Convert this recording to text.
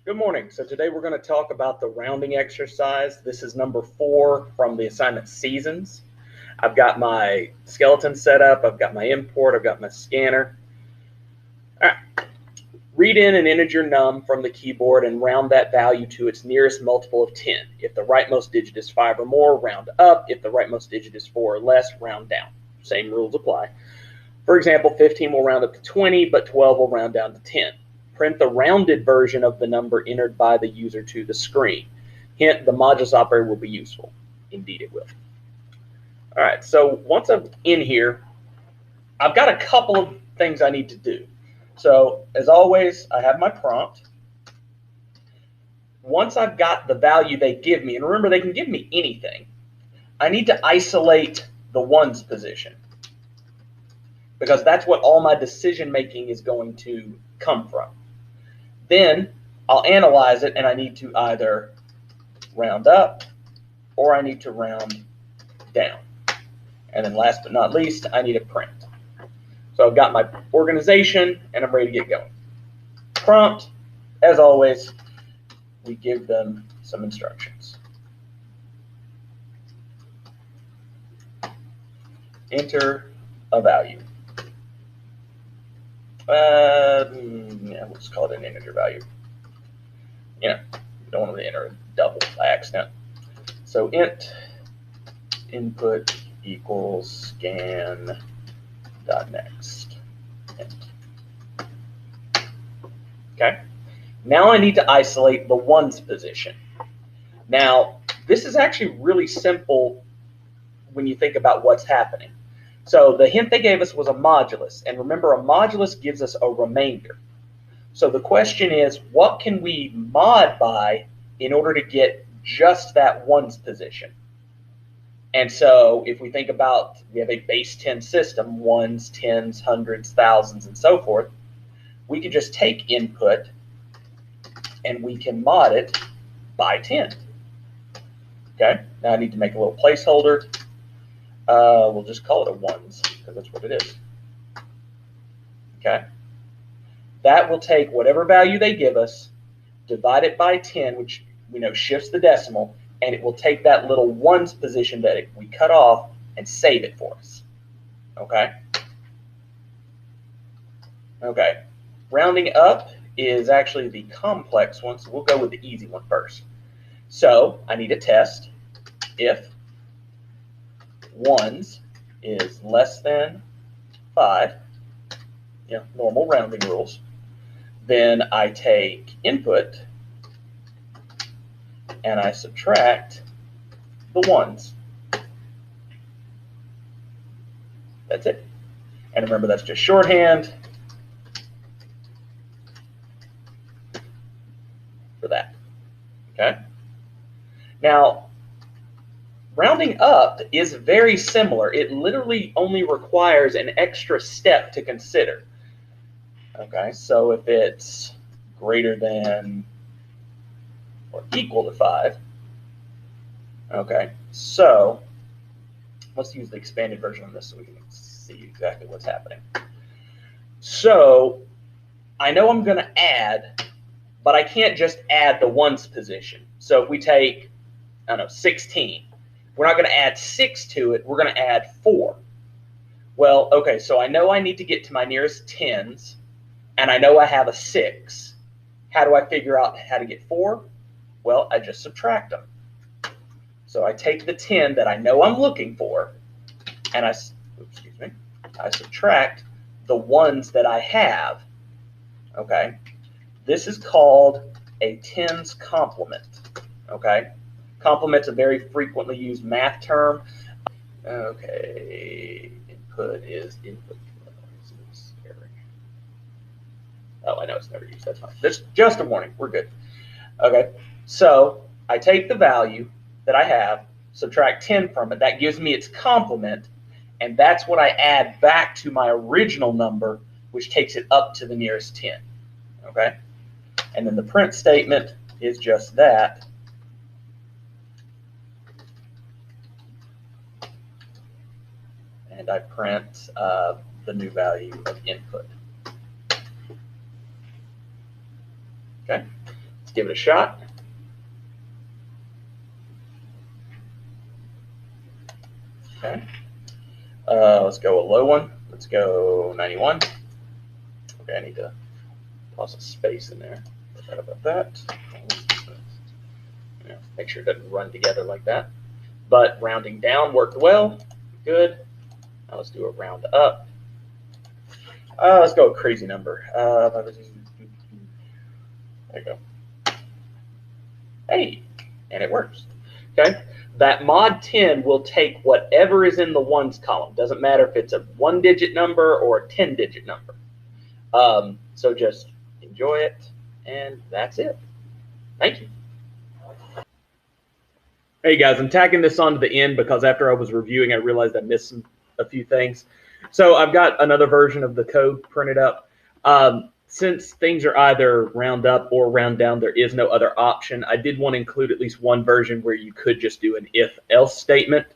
Good morning. So today we're going to talk about the rounding exercise. This is number 4 from the assignment Seasons. I've got my skeleton set up. I've got my import. I've got my scanner. All right. Read in an integer num from the keyboard and round that value to its nearest multiple of 10. If the rightmost digit is 5 or more, round up. If the rightmost digit is 4 or less, round down. Same rules apply. For example, 15 will round up to 20, but 12 will round down to 10. Print the rounded version of the number entered by the user to the screen. Hint, the modulus operator will be useful. Indeed it will. All right, so once I'm in here, I've got a couple of things I need to do. So as always, I have my prompt. Once I've got the value they give me, and remember they can give me anything, I need to isolate the ones position, because that's what all my decision making is going to come from. Then I'll analyze it, and I need to either round up or I need to round down. And then last but not least, I need a print. So I've got my organization and I'm ready to get going. Prompt, as always, we give them some instructions. Enter a value. Yeah, we'll just call it an integer value. You know, we don't want to enter a double by accident. So int input equals scan dot next. Int. Okay. Now I need to isolate the ones position. Now this is actually really simple when you think about what's happening. So the hint they gave us was a modulus, and remember a modulus gives us a remainder. So the question is, what can we mod by in order to get just that ones position? And so if we think about, we have a base 10 system, ones, tens, hundreds, thousands, and so forth, we can just take input and we can mod it by 10. Okay, now I need to make a little placeholder. We'll just call it a ones because that's what it is. Okay, that will take whatever value they give us, divide it by 10, which we know shifts the decimal, and it will take that little ones position that we cut off and save it for us. Okay. Okay. Rounding up is actually the complex one, so we'll go with the easy one first. So I need a test if ones is less than 5, you know, normal rounding rules. Then I take input and I subtract the ones. That's it. And remember, that's just shorthand for that. Okay. Now, rounding up is very similar. It literally only requires an extra step to consider. Okay, so if it's greater than or equal to 5, okay, so let's use the expanded version on this so we can see exactly what's happening. So I know I'm going to add, but I can't just add the ones position. So if we take, I don't know, 16, we're not going to add 6 to it, we're going to add 4. Well, okay, so I know I need to get to my nearest tens, and I know I have a 6. How do I figure out how to get 4? Well, I just subtract them. So I take the 10 that I know I'm looking for, and I subtract the ones that I have. Okay, this is called a tens complement. Okay, complement's a very frequently used math term. Okay, input is input. Oh, I know it's never used. That's fine. That's just a warning. We're good. Okay, so I take the value that I have, subtract 10 from it. That gives me its complement, and that's what I add back to my original number, which takes it up to the nearest 10. Okay, and then the print statement is just that. And I print the new value of input. Okay, give it a shot. Okay. Let's go a low one. Let's go 91. Okay, I need to toss a space in there. Forgot about that. Yeah, make sure it doesn't run together like that. But rounding down worked well. Good. Now let's do a round up. Let's go a crazy number. There you go. Hey, and it works. Okay. That mod 10 will take whatever is in the ones column. Doesn't matter if it's a 1-digit number or a 10-digit number. So just enjoy it, and that's it. Thank you. Hey guys, I'm tacking this on to the end because after I was reviewing, I realized I missed a few things. So I've got another version of the code printed up. Since things are either round up or round down, there is no other option. I did want to include at least one version where you could just do an if-else statement.